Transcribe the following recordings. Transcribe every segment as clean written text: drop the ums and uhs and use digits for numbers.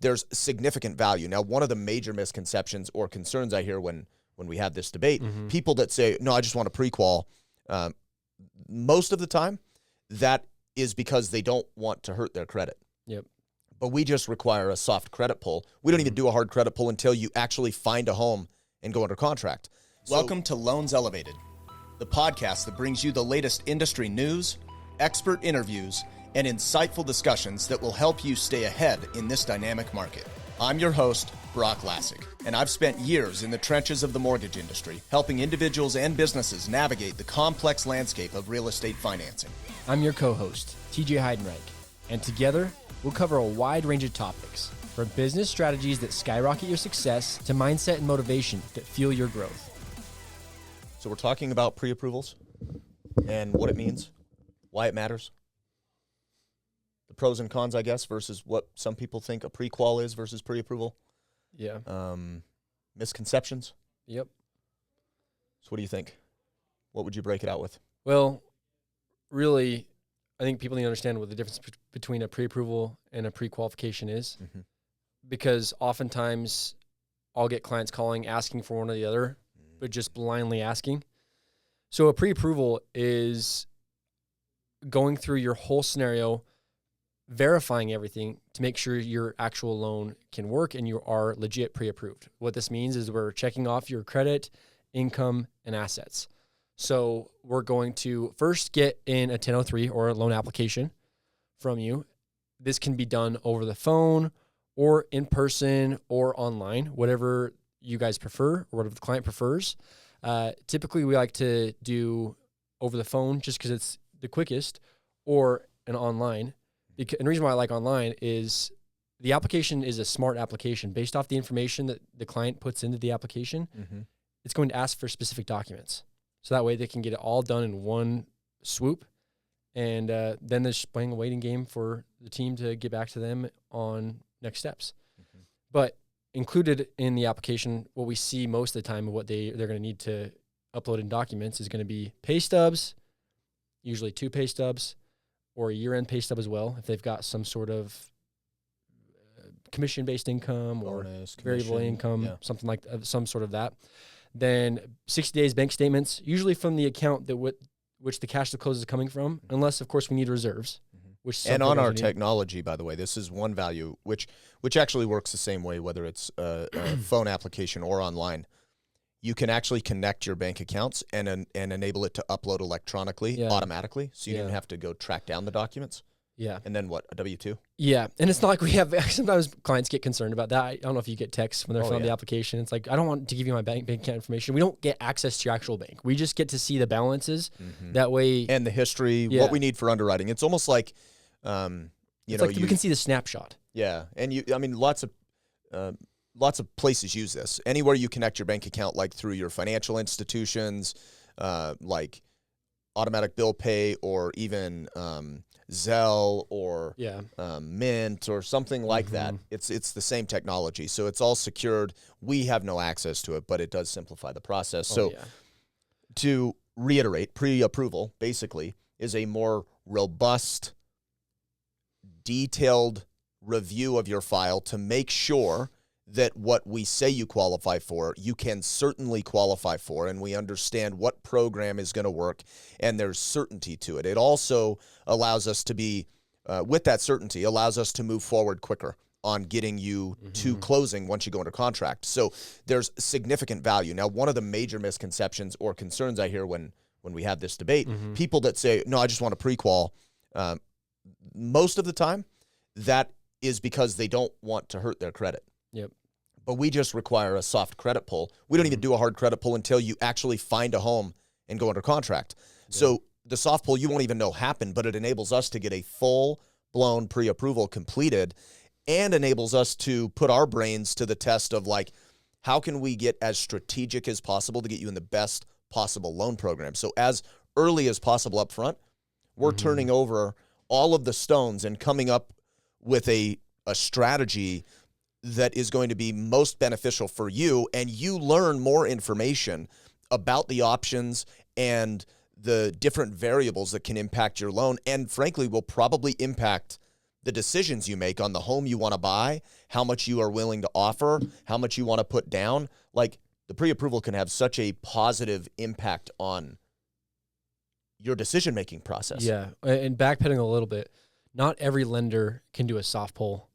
there's significant value. Now, one of the major misconceptions or concerns I hear when we have this debate, people that say, no, I just want a pre-qual, most of the time, that is because they don't want to hurt their credit. Yep. But we just require a soft credit pull. We don't even do a hard credit pull until you actually find a home and go under contract. Welcome to Loans Elevated, the podcast that brings you the latest industry news, expert interviews, and insightful discussions that will help you stay ahead in this dynamic market. I'm your host, Broch Lassig, and I've spent years in the trenches of the mortgage industry, helping individuals and businesses navigate the complex landscape of real estate financing. I'm your co-host, TJ Heidenreich, and together we'll cover a wide range of topics, from business strategies that skyrocket your success to mindset and motivation that fuel your growth. So we're talking about pre-approvals and what it means, why it matters, the pros and cons, I guess, versus what some people think a pre-qual is versus pre-approval. Yeah. Misconceptions. Yep. So what do you think? What would you break it out with? Well, really, I think people need to understand what the difference between a pre-approval and a pre-qualification is, because oftentimes I'll get clients calling, asking for one or the other, but just blindly asking. So a pre-approval is going through your whole scenario, verifying everything to make sure your actual loan can work and you are legit pre-approved. What this means is we're checking off your credit, income, and assets. So we're going to first get in a 1003 or a loan application from you. This can be done over the phone or in person or online, whatever you guys prefer or whatever the client prefers. Typically, we like to do over the phone just because it's the quickest, or an online. And the reason why I like online is the application is a smart application based off the information that the client puts into the application. It's going to ask for specific documents. So that way they can get it all done in one swoop. And then they're just playing a waiting game for the team to get back to them on next steps. But included in the application, what we see most of the time of what they're going to need to upload in documents is going to be pay stubs, usually 2 pay stubs, or a year-end pay stub as well, if they've got some sort of commission-based income or variable income, something like some sort of that. Then 60 days bank statements, usually from the account that which the cash to close is coming from, unless, of course, we need reserves. And on our technology, by the way, this is one value, which actually works the same way, whether it's a phone application or online. You can actually connect your bank accounts and enable it to upload electronically automatically, so you don't have to go track down the documents. Yeah. And then what, a W-2? Yeah. And it's not like we have, sometimes clients get concerned about that. I don't know if you get texts when they're filling the application. It's like, I don't want to give you my bank account information. We don't get access to your actual bank. We just get to see the balances. That way. And the history, what we need for underwriting. It's almost like, we can see the snapshot. Yeah. And lots of places use this. Anywhere you connect your bank account, like through your financial institutions, like automatic bill pay, or even Zelle or Mint or something like that. It's the same technology. So it's all secured. We have no access to it, but it does simplify the process. To reiterate, pre-approval basically is a more robust, detailed review of your file to make sure that what we say you qualify for, you can certainly qualify for, and we understand what program is going to work, and there's certainty to it. It also allows us to be, with that certainty, allows us to move forward quicker on getting you to closing once you go under contract. So there's significant value. Now, one of the major misconceptions or concerns I hear when we have this debate, people that say, no, I just want a pre-qual, most of the time, that is because they don't want to hurt their credit. Yep. But we just require a soft credit pull. We don't even do a hard credit pull until you actually find a home and go under contract. So the soft pull you won't even know happened, but it enables us to get a full-blown pre-approval completed and enables us to put our brains to the test of, like, how can we get as strategic as possible to get you in the best possible loan program? So as early as possible up front, we're turning over all of the stones and coming up with a strategy that is going to be most beneficial for you, and you learn more information about the options and the different variables that can impact your loan, and frankly will probably impact the decisions you make on the home you want to buy, how much you are willing to offer, how much you want to put down. Like, the pre-approval can have such a positive impact on your decision-making process. Yeah, and backpedaling a little bit, not every lender can do a soft pull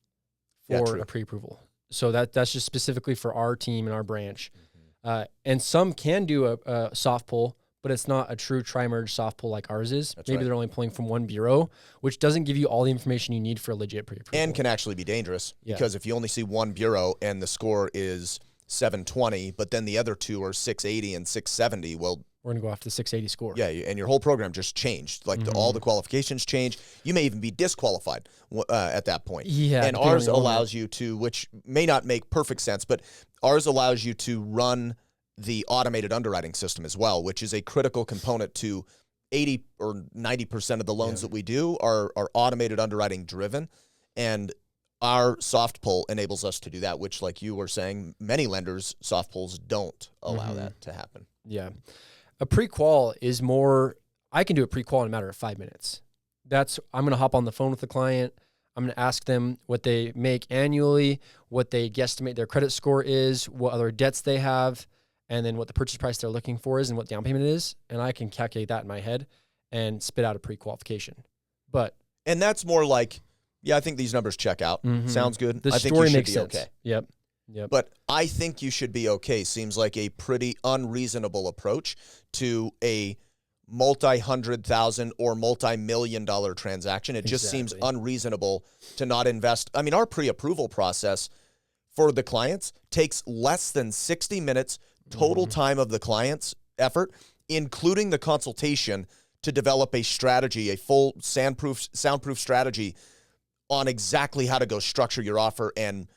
for a pre-approval. So that's just specifically for our team and our branch. And some can do a soft pull, but it's not a true tri-merge soft pull like ours is. Maybe they're only pulling from one bureau, which doesn't give you all the information you need for a legit pre-approval. And can actually be dangerous because if you only see one bureau and the score is 720, but then the other two are 680 and 670, well, we're going to go after the 680 score. Yeah, and your whole program just changed. Like, all the qualifications change. You may even be disqualified at that point. Yeah. And ours allows you to, which may not make perfect sense, but ours allows you to run the automated underwriting system as well, which is a critical component to 80 or 90% of the loans that we do are automated underwriting driven. And our soft pull enables us to do that, which, like you were saying, many lenders' soft pulls don't allow that to happen. Yeah. A pre-qual is more, I can do a pre-qual in a matter of 5 minutes. I'm going to hop on the phone with the client. I'm going to ask them what they make annually, what they guesstimate their credit score is, what other debts they have, and then what the purchase price they're looking for is and what down payment is. And I can calculate that in my head and spit out a pre-qualification. And that's more like, I think these numbers check out. Sounds good. The I think story you should makes be sense. okay. Yep. But I think you should be okay seems like a pretty unreasonable approach to a multi-$100,000 or multi-million-dollar transaction. It just seems unreasonable to not invest. I mean, our pre-approval process for the clients takes less than 60 minutes total time of the client's effort, including the consultation to develop a strategy, a full soundproof strategy on exactly how to go structure your offer and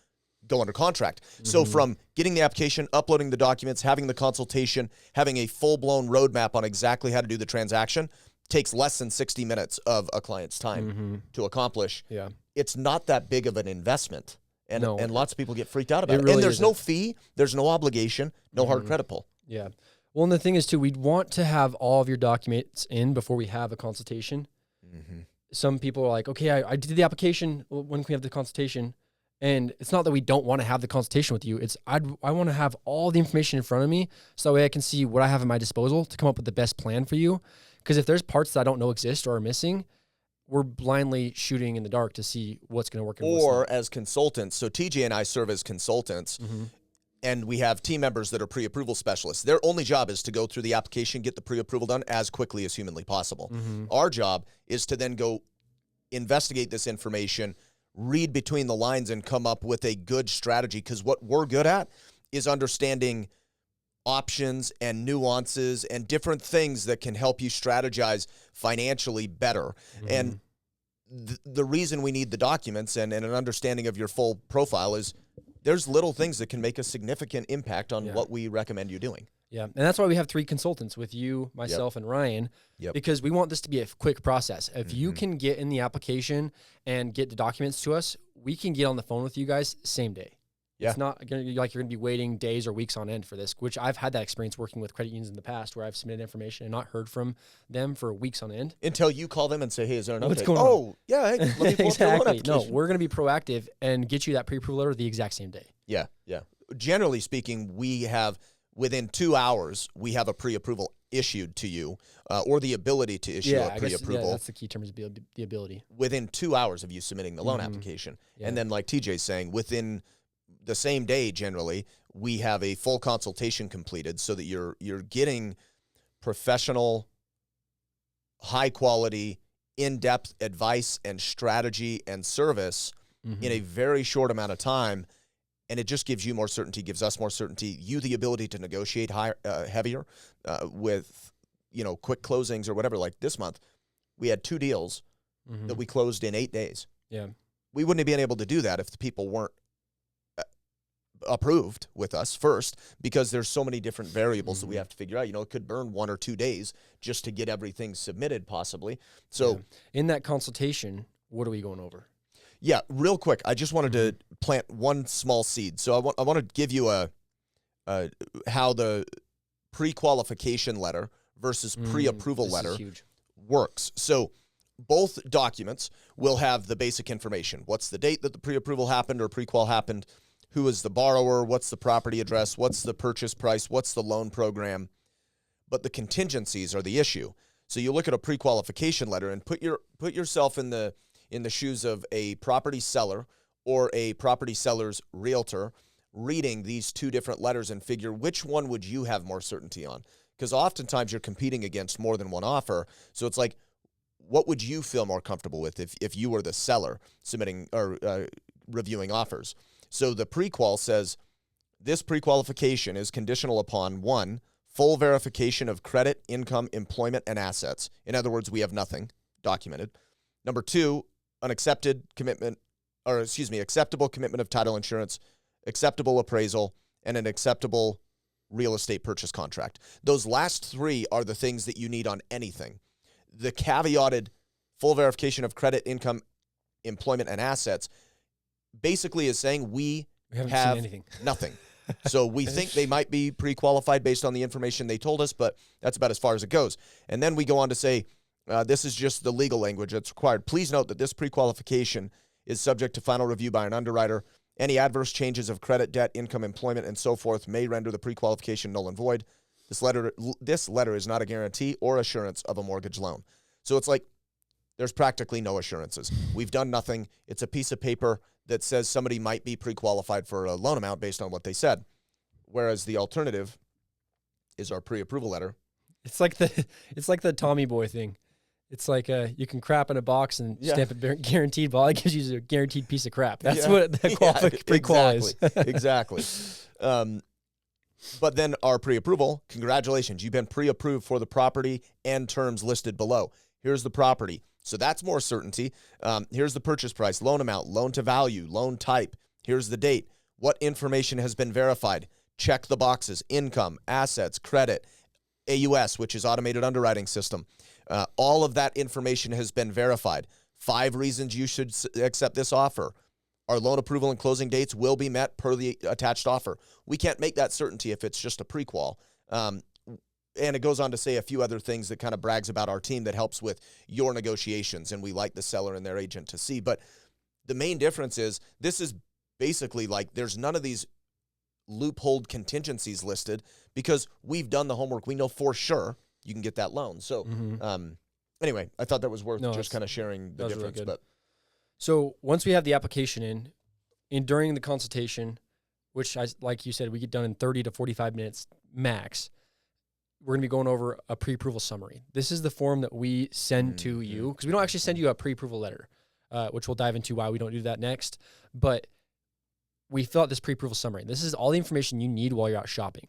go under contract. So from getting the application, uploading the documents, having the consultation, having a full-blown roadmap on exactly how to do the transaction takes less than 60 minutes of a client's time to accomplish. Yeah. It's not that big of an investment. And lots of people get freaked out about it. Really And there's no fee, there's no obligation, no hard credit pull. Yeah. Well, and the thing is, too, we'd want to have all of your documents in before we have a consultation. Some people are like, okay, I did the application. When can we have the consultation? And it's not that we don't want to have the consultation with you. It's I want to have all the information in front of me so that way I can see what I have at my disposal to come up with the best plan for you. Because if there's parts that I don't know exist or are missing, we're blindly shooting in the dark to see what's going to work. Or as consultants. So TJ and I serve as consultants, and we have team members that are pre-approval specialists. Their only job is to go through the application, get the pre-approval done as quickly as humanly possible. Our job is to then go investigate this information, read between the lines, and come up with a good strategy, because what we're good at is understanding options and nuances and different things that can help you strategize financially better. And the reason we need the documents and an understanding of your full profile is there's little things that can make a significant impact on what we recommend you doing. Yeah, and that's why we have 3 consultants with you, myself, and Ryan, because we want this to be a quick process. If you can get in the application and get the documents to us, we can get on the phone with you guys same day. Yeah. It's not going to be like you're going to be waiting days or weeks on end for this, which I've had that experience working with credit unions in the past where I've submitted information and not heard from them for weeks on end. Until you call them and say, hey, is there an update? What's going on? Oh, yeah, hey, let me pull up your loan application. No, we're going to be proactive and get you that pre-approval letter the exact same day. Yeah. Generally speaking, we have, within 2 hours, we have a pre-approval issued to you, or the ability to issue a pre-approval. Yeah, that's the key term, is the ability. Within 2 hours of you submitting the loan application. Yeah. And then, like TJ's saying, within the same day, generally, we have a full consultation completed so that you're getting professional, high-quality, in-depth advice and strategy and service in a very short amount of time. And it just gives you more certainty, gives us more certainty, you the ability to negotiate heavier with, quick closings or whatever. Like this month, we had 2 deals that we closed in 8 days. Yeah. We wouldn't have been able to do that if the people weren't approved with us first, because there's so many different variables that we have to figure out. It could burn 1 or 2 days just to get everything submitted possibly. So in that consultation, what are we going over? Yeah, real quick, I just wanted to plant one small seed. So I want to give you how the pre-qualification letter versus pre-approval letter works. So both documents will have the basic information. What's the date that the pre-approval happened or pre-qual happened? Who is the borrower? What's the property address? What's the purchase price? What's the loan program? But the contingencies are the issue. So you look at a pre-qualification letter and put yourself in the shoes of a property seller or a property seller's realtor reading these two different letters and figure which one would you have more certainty on? Because oftentimes you're competing against more than one offer. So it's like, what would you feel more comfortable with if you were the seller submitting or reviewing offers? So the pre-qual says, this pre-qualification is conditional upon, 1, full verification of credit, income, employment, and assets. In other words, we have nothing documented. Number 2, an acceptable commitment of title insurance, acceptable appraisal, and an acceptable real estate purchase contract. Those last 3 are the things that you need on anything. The caveated full verification of credit, income, employment, and assets basically is saying we haven't have seen anything. Nothing. So we think they might be pre-qualified based on the information they told us, but that's about as far as it goes. And then we go on to say, this is just the legal language that's required. Please note that this pre-qualification is subject to final review by an underwriter. Any adverse changes of credit, debt, income, employment, and so forth may render the pre-qualification null and void. This letter is not a guarantee or assurance of a mortgage loan. So it's like there's practically no assurances. We've done nothing. It's a piece of paper that says somebody might be pre-qualified for a loan amount based on what they said. Whereas the alternative is our pre-approval letter. It's like the Tommy Boy thing. It's like you can crap in a box and stamp it guaranteed, but all it gives you is a guaranteed piece of crap. That's what the pre-qual is. Exactly. But then our pre-approval, congratulations, you've been pre-approved for the property and terms listed below. Here's the property. So that's more certainty. Here's the purchase price, loan amount, loan to value, loan type. Here's the date. What information has been verified? Check the boxes: income, assets, credit, AUS, which is automated underwriting system. All of that information has been verified. 5 reasons you should accept this offer. Our loan approval and closing dates will be met per the attached offer. We can't make that certainty if it's just a pre-qual. And it goes on to say a few other things that kind of brags about our team that helps with your negotiations, and we like the seller and their agent to see. But the main difference is this is basically like there's none of these loophole contingencies listed because we've done the homework. We know for sure you can get that loan. So anyway, I thought that was worth just kind of sharing the difference. Really so once we have the application during the consultation, which like you said, we get done in 30 to 45 minutes max, we're going to be going over a pre-approval summary. This is the form that we send to you because we don't actually send you a pre-approval letter, which we'll dive into why we don't do that next. But we fill out this pre-approval summary. This is all the information you need while you're out shopping.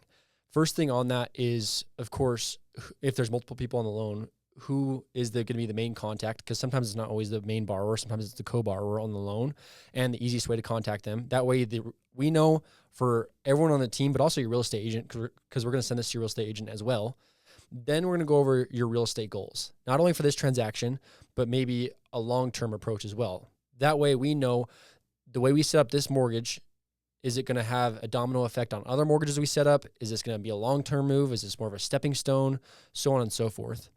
First thing on that is, of course, if there's multiple people on the loan, who is going to be the main contact? Because sometimes it's not always the main borrower. Sometimes it's the co-borrower on the loan, and the easiest way to contact them. That way we know for everyone on the team, but also your real estate agent, because we're going to send this to your real estate agent as well. Then we're going to go over your real estate goals, not only for this transaction, but maybe a long-term approach as well. That way we know the way we set up this mortgage, is it going to have a domino effect on other mortgages we set up? Is this going to be a long-term move? Is this more of a stepping stone? So on and so forth.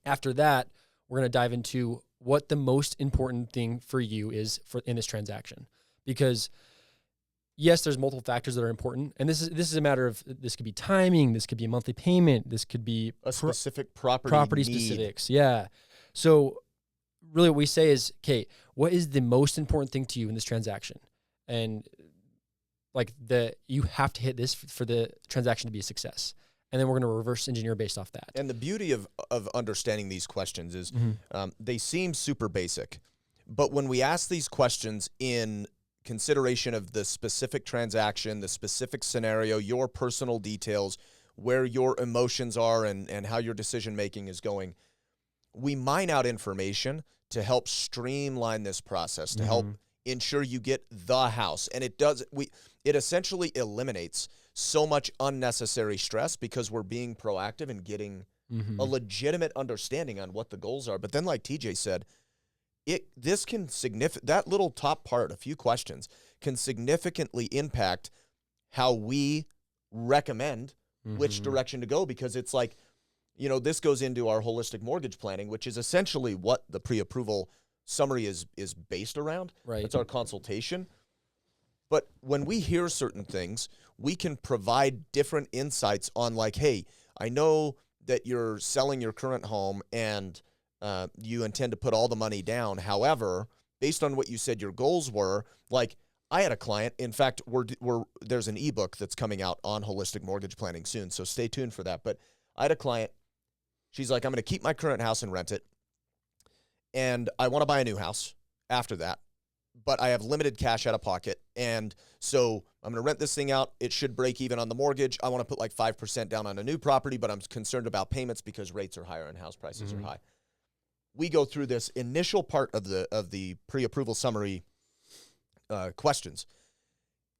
After that, we're going to dive into what the most important thing for you is in this transaction. Because yes, there's multiple factors that are important, and this is a matter of, this could be timing, this could be a monthly payment, this could be a specific property need. Specifics. Yeah. So really what we say is, okay, what is the most important thing to you in this transaction? And you have to hit this for the transaction to be a success. And then we're going to reverse engineer based off that. And the beauty of understanding these questions is they seem super basic, but when we ask these questions in consideration of the specific transaction, the specific scenario, your personal details, where your emotions are and how your decision-making is going, we mine out information to help streamline this process, to help ensure you get the house. And it essentially eliminates so much unnecessary stress because we're being proactive and getting a legitimate understanding on what the goals are. But then, like TJ said, this can that little top part, a few questions, can significantly impact how we recommend which direction to go, because it's like this goes into our holistic mortgage planning, which is essentially what the pre-approval summary is based around. Right. It's our consultation. But when we hear certain things, we can provide different insights on like, hey, I know that you're selling your current home and you intend to put all the money down. However, based on what you said your goals were, like I had a client, in fact, there's an ebook that's coming out on holistic mortgage planning soon, so stay tuned for that. But I had a client, she's like, I'm going to keep my current house and rent it, and I want to buy a new house after that, but I have limited cash out of pocket, and so I'm going to rent this thing out. It should break even on the mortgage. I want to put like 5% down on a new property, but I'm concerned about payments because rates are higher and house prices are high. We go through this initial part of the pre-approval summary questions,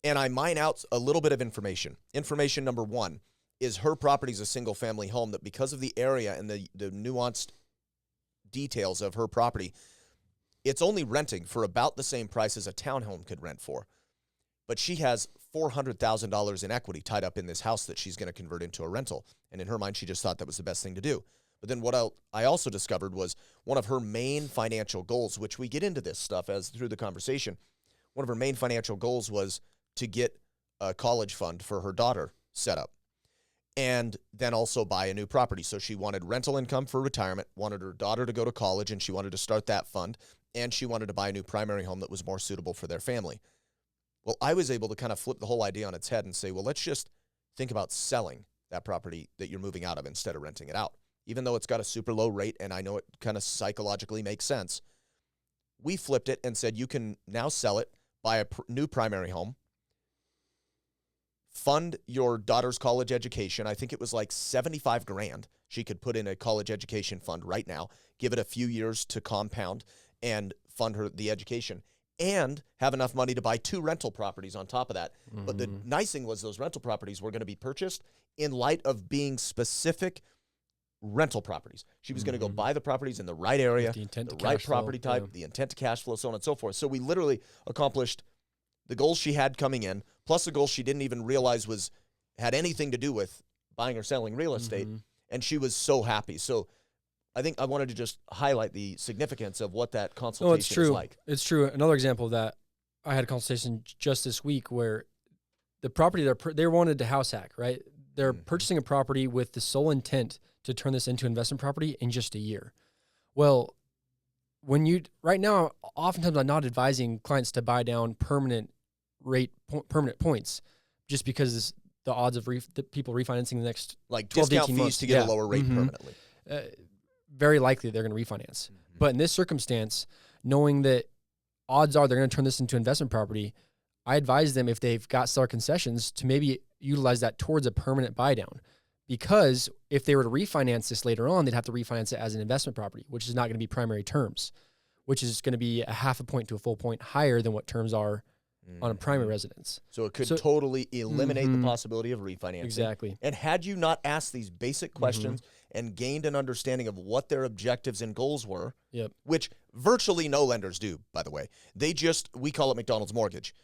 and I mine out a little bit of information. Information number one is her property is a single-family home that because of the area and the nuanced details of her property, it's only renting for about the same price as a townhome could rent for. But she has $400,000 in equity tied up in this house that she's going to convert into a rental. And in her mind, she just thought that was the best thing to do. But then what I also discovered was one of her main financial goals, which we get into this stuff as through the conversation. One of her main financial goals was to get a college fund for her daughter set up and then also buy a new property. So she wanted rental income for retirement, wanted her daughter to go to college, and she wanted to start that fund, and she wanted to buy a new primary home that was more suitable for their family. Well, I was able to kind of flip the whole idea on its head and say, well, let's just think about selling that property that you're moving out of instead of renting it out. Even though it's got a super low rate, and I know it kind of psychologically makes sense, we flipped it and said you can now sell it, buy a new primary home, fund your daughter's college education. I think it was like $75,000 she could put in a college education fund right now, give it a few years to compound and fund her the education, and have enough money to buy 2 rental properties on top of that. But the nice thing was those rental properties were going to be purchased in light of being specific rental properties. She was going to go buy the properties in the right area, the right property type, the intent to cash flow, so on and so forth. So we literally accomplished the goals she had coming in, plus the goals she didn't even realize had anything to do with buying or selling real estate, and she was so happy. So I think I wanted to just highlight the significance of what that consultation is like. It's true. Another example of that, I had a consultation just this week where the property they wanted to house hack, right? They're purchasing a property with the sole intent to turn this into investment property in just a year. Well, right now, oftentimes I'm not advising clients to buy down permanent points just because the odds of the people refinancing the next like 12 discount to 18 fees months, to get a lower rate permanently. Very likely they're going to refinance. But in this circumstance, knowing that odds are they're going to turn this into investment property, I advise them if they've got seller concessions to maybe utilize that towards a permanent buy down. Because if they were to refinance this later on, they'd have to refinance it as an investment property, which is not going to be primary terms, which is going to be a 0.5 point to a full point higher than what terms are on a primary residence. So it could totally eliminate the possibility of refinancing. Exactly. And had you not asked these basic questions and gained an understanding of what their objectives and goals were, which virtually no lenders do, by the way, we call it McDonald's mortgage.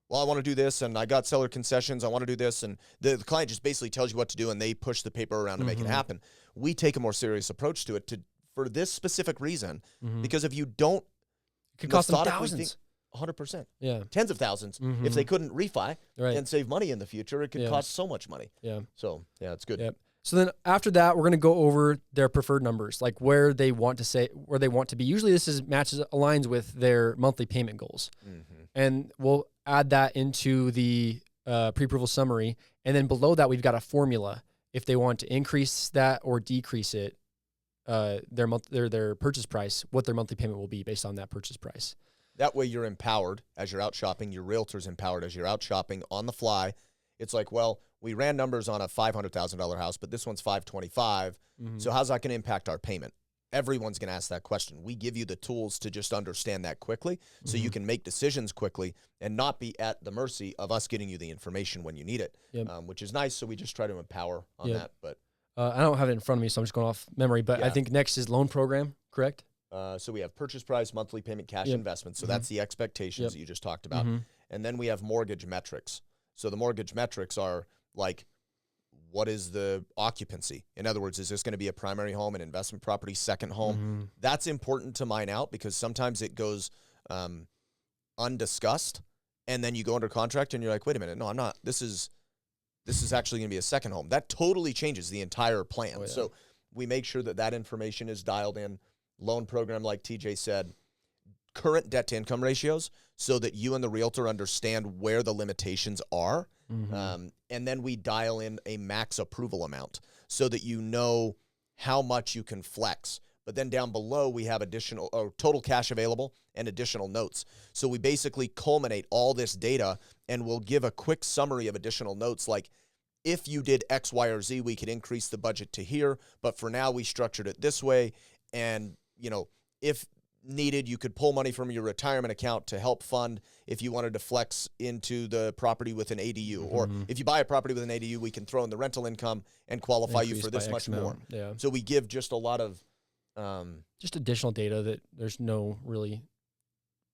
Well, I want to do this, and I got seller concessions. I want to do this, and the client just basically tells you what to do, and they push the paper around to make it happen. We take a more serious approach to it for this specific reason, because if you don't, it could cost them thousands. 100%. Yeah. Tens of thousands. If they couldn't refi and save money in the future, it could cost so much money. Yeah. So, yeah, it's good. Yep. So then after that, we're going to go over their preferred numbers, like where they want to be. Usually this aligns with their monthly payment goals. And we'll add that into the pre-approval summary. And then below that, we've got a formula. If they want to increase that or decrease it, their purchase price, what their monthly payment will be based on that purchase price. That way you're empowered as you're out shopping. Your realtor's empowered as you're out shopping on the fly. It's like, well, we ran numbers on a $500,000 house, but this one's $525,000. So how's that going to impact our payment? Everyone's going to ask that question. We give you the tools to just understand that quickly so you can make decisions quickly and not be at the mercy of us getting you the information when you need it, which is nice. So we just try to empower on that. But I don't have it in front of me, so I'm just going off memory. But I think next is loan program, correct? So we have purchase price, monthly payment, cash investment. So that's the expectations that you just talked about. And then we have mortgage metrics. So the mortgage metrics are like, what is the occupancy? In other words, is this going to be a primary home, an investment property, second home? That's important to mine out because sometimes it goes undiscussed, and then you go under contract and you're like, wait a minute, no, I'm not. This is actually going to be a second home. That totally changes the entire plan. Oh, yeah. So we make sure that information is dialed in. Loan program, like TJ said, current debt to income ratios, so that you and the realtor understand where the limitations are. And then we dial in a max approval amount so that you know how much you can flex. But then down below, we have additional total cash available and additional notes. So we basically culminate all this data, and we'll give a quick summary of additional notes. Like, if you did X, Y, or Z, we could increase the budget to here. But for now, we structured it this way. And, if needed, you could pull money from your retirement account to help fund if you wanted to flex into the property with an ADU. Or if you buy a property with an ADU, we can throw in the rental income and qualify you for this much more. Yeah. So we give just a lot of just additional data that there's no really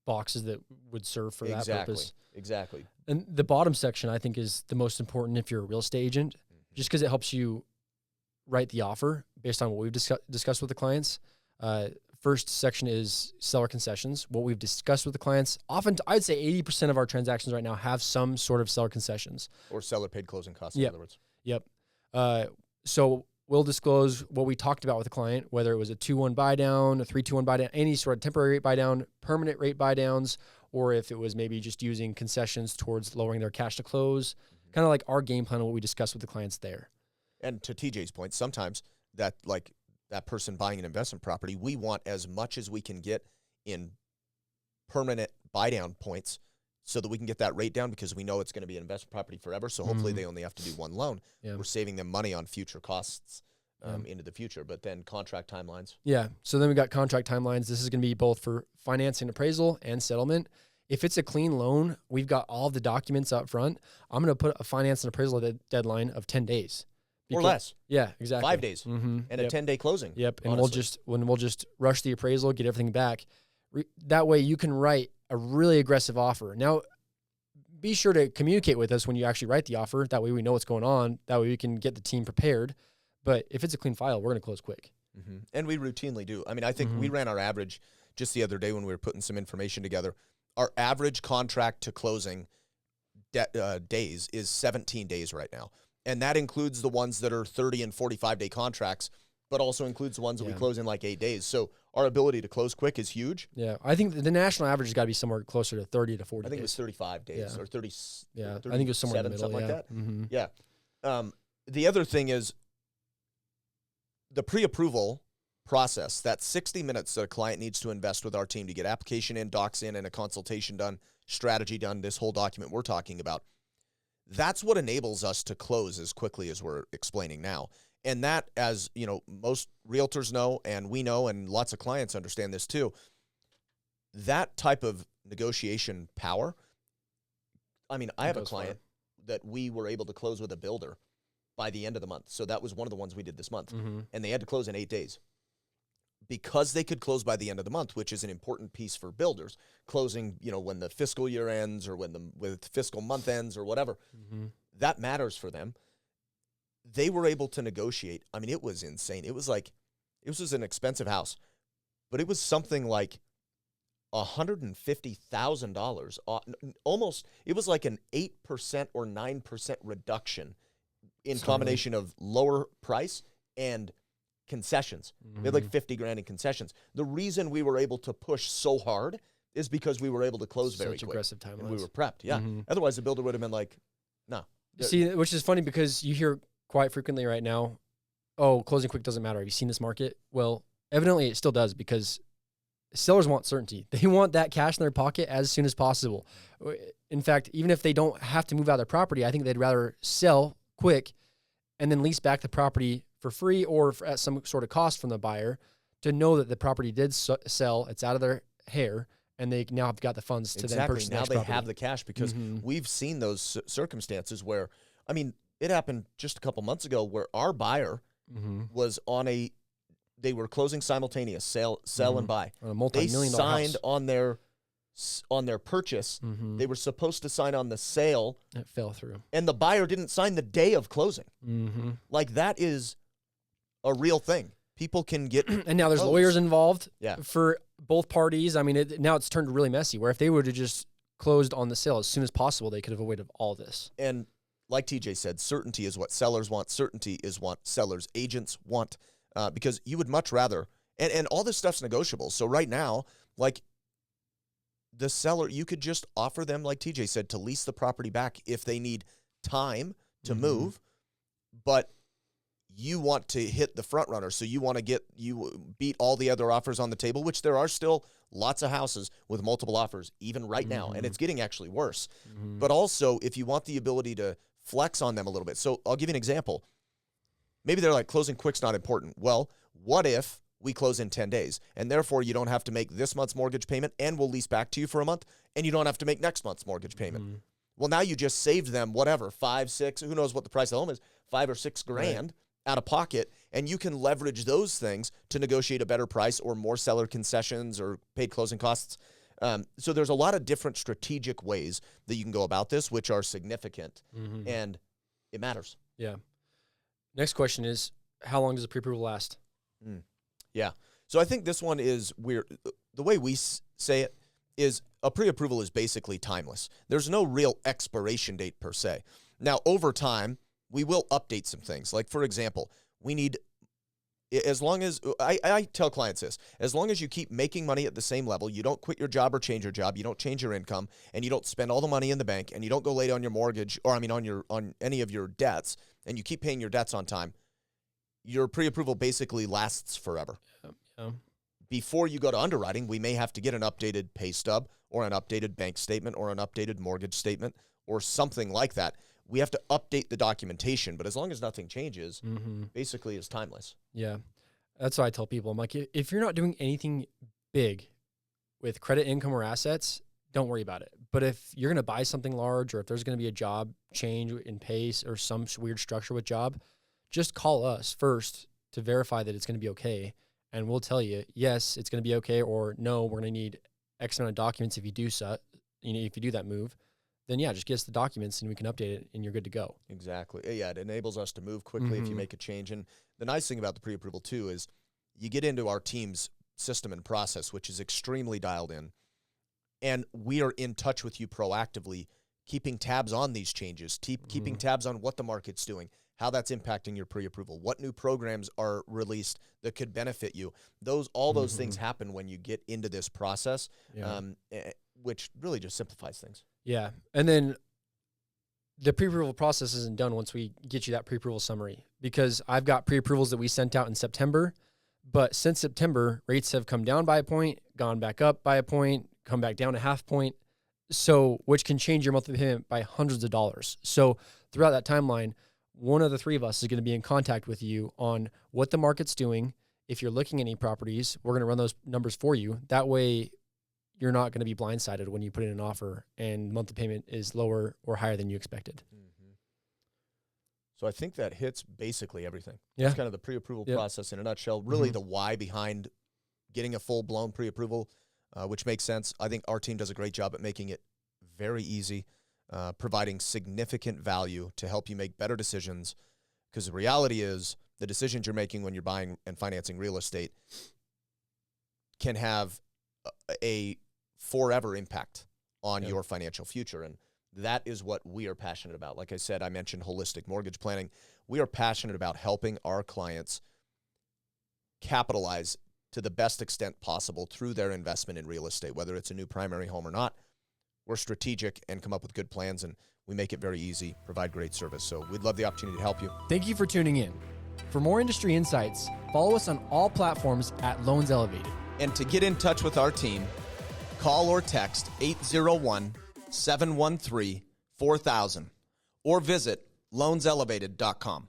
boxes that would serve for that purpose. Exactly. And the bottom section, I think, is the most important if you're a real estate agent, just because it helps you write the offer based on what we've discussed with the clients. First section is seller concessions, what we've discussed with the clients. Often, I'd say 80% of our transactions right now have some sort of seller concessions. Or seller paid closing costs, in other words. Yep. So we'll disclose what we talked about with the client, whether it was a 2-1 buy down, a 3-2-1 buy down, any sort of temporary rate buy down, permanent rate buy downs, or if it was maybe just using concessions towards lowering their cash to close, kind of like our game plan, what we discussed with the clients there. And to TJ's point, sometimes that person buying an investment property, we want as much as we can get in permanent buy down points so that we can get that rate down, because we know it's going to be an investment property forever. So hopefully they only have to do one loan. Yeah. We're saving them money on future costs into the future. But then contract timelines. Yeah. So then we got contract timelines. This is going to be both for financing, appraisal, and settlement. If it's a clean loan, we've got all the documents up front. I'm going to put a finance and appraisal deadline of 10 days. Or less. Yeah, exactly. 5 days and a 10-day closing. Yep. And we'll just rush the appraisal, get everything back. That way you can write a really aggressive offer. Now, be sure to communicate with us when you actually write the offer. That way we know what's going on. That way we can get the team prepared. But if it's a clean file, we're going to close quick. And we routinely do. I mean, I think we ran our average just the other day when we were putting some information together. Our average contract to closing days is 17 days right now. And that includes the ones that are 30 and 45-day contracts, but also includes the ones that we close in like 8 days. So our ability to close quick is huge. Yeah, I think the national average has got to be somewhere closer to 30 to 40 days. I think it was 35 days or 30. Yeah, I think it was somewhere in the middle. Something like that. Yeah. The other thing is the pre-approval process, that 60 minutes that a client needs to invest with our team to get application in, docs in, and a consultation done, strategy done, this whole document we're talking about. That's what enables us to close as quickly as we're explaining now. And that, as most realtors know, and we know, and lots of clients understand this too, that type of negotiation power. I mean, I have a client that we were able to close with a builder by the end of the month. So that was one of the ones we did this month. And they had to close in 8 days. Because they could close by the end of the month, which is an important piece for builders, closing, when the fiscal year ends or when the fiscal month ends or whatever, that matters for them. They were able to negotiate. I mean, it was insane. It was an expensive house, but it was something like $150,000. Almost, it was like an 8% or 9% reduction in combination of lower price and concessions. We had like 50 grand in concessions. The reason we were able to push so hard is because we were able to close very quick. Such aggressive timelines. And we were prepped, Otherwise, the builder would have been like, no. See, which is funny because you hear quite frequently right now, oh, closing quick doesn't matter. Have you seen this market? Well, evidently it still does, because sellers want certainty. They want that cash in their pocket as soon as possible. In fact, even if they don't have to move out of their property, I think they'd rather sell quick and then lease back the property for free or at some sort of cost from the buyer, to know that the property did sell, it's out of their hair, and they now have got the funds to then purchase the next property. Now they have the cash, because we've seen those circumstances where, I mean, it happened just a couple months ago where our buyer was they were closing simultaneous, sell and buy. On a multi-million-dollar house. They signed on their on their purchase. They were supposed to sign on the sale. It fell through. And the buyer didn't sign the day of closing. Like, that is a real thing. People can get and now there's lawyers involved Yeah. for both parties. I mean, now it's turned really messy, where if they would have just closed on the sale as soon as possible, they could have avoided all this. And like TJ said, certainty is what sellers want. Certainty is what sellers' agents want, because you would much rather, and all this stuff's negotiable. So right now, like, the seller, you could just offer them, like TJ said, to lease the property back if they need time to move, but you want to hit the front runner. So you want to beat all the other offers on the table, which there are still lots of houses with multiple offers, even right now. And it's getting actually worse. But also, if you want the ability to flex on them a little bit. So I'll give you an example. Maybe they're like, closing quick's not important. Well, what if we close in 10 days and therefore you don't have to make this month's mortgage payment and we'll lease back to you for a month and you don't have to make next month's mortgage payment. Well, now you just saved them whatever, 5, 6, who knows what the price of the home is, 5 or 6 grand out of pocket, and you can leverage those things to negotiate a better price or more seller concessions or paid closing costs. So there's a lot of different strategic ways that you can go about this, which are significant, and it matters. Yeah. Next question is, how long does a pre-approval last? Yeah. So I think this one is weird. The way we say it is a pre-approval is basically timeless. There's no real expiration date per se. Now, over time, we will update some things. Like, for example, we need, as long as, I tell clients this, as long as you keep making money at the same level, you don't quit your job or change your job, you don't change your income, and you don't spend all the money in the bank, and you don't go late on your mortgage, or on any of your debts, and you keep paying your debts on time, your pre-approval basically lasts forever. Before you go to underwriting, we may have to get an updated pay stub or an updated bank statement or an updated mortgage statement or something like that. We have to update the documentation, but as long as nothing changes, basically it's timeless. Yeah. That's what I tell people. I'm like, if you're not doing anything big with credit, income, or assets, don't worry about it. But if you're going to buy something large, or if there's going to be a job change in pace or some weird structure with job, just call us first to verify that it's going to be okay. And we'll tell you, yes, it's going to be okay, or no, we're going to need X amount of documents if you do so, if you do that move. Then yeah, just get us the documents and we can update it and you're good to go. Exactly. Yeah, it enables us to move quickly if you make a change. And the nice thing about the pre-approval too is you get into our team's system and process, which is extremely dialed in. And we are in touch with you proactively, keeping tabs on these changes, keeping tabs on what the market's doing, how that's impacting your pre-approval, what new programs are released that could benefit you. All those things happen when you get into this process, which really just simplifies things. Yeah. And then the pre-approval process isn't done once we get you that pre-approval summary, because I've got pre-approvals that we sent out in September, but since September, rates have come down by a point, gone back up by a point, come back down a half point, so which can change your monthly payment by hundreds of dollars. So throughout that timeline, one of the three of us is going to be in contact with you on what the market's doing. If you're looking at any properties, we're going to run those numbers for you. That way, you're not going to be blindsided when you put in an offer and monthly payment is lower or higher than you expected. So I think that hits basically everything. Yeah. It's kind of the pre-approval process in a nutshell, really the why behind getting a full-blown pre-approval, which makes sense. I think our team does a great job at making it very easy, providing significant value to help you make better decisions, because the reality is the decisions you're making when you're buying and financing real estate can have a forever impact on your financial future. And that is what we are passionate about. Like I said, I mentioned holistic mortgage planning. We are passionate about helping our clients capitalize to the best extent possible through their investment in real estate, whether it's a new primary home or not. We're strategic and come up with good plans, and we make it very easy, provide great service. So we'd love the opportunity to help you. Thank you for tuning in. For more industry insights, follow us on all platforms at Loans Elevated. And to get in touch with our team, call or text 801-713-4000 or visit loanselevated.com.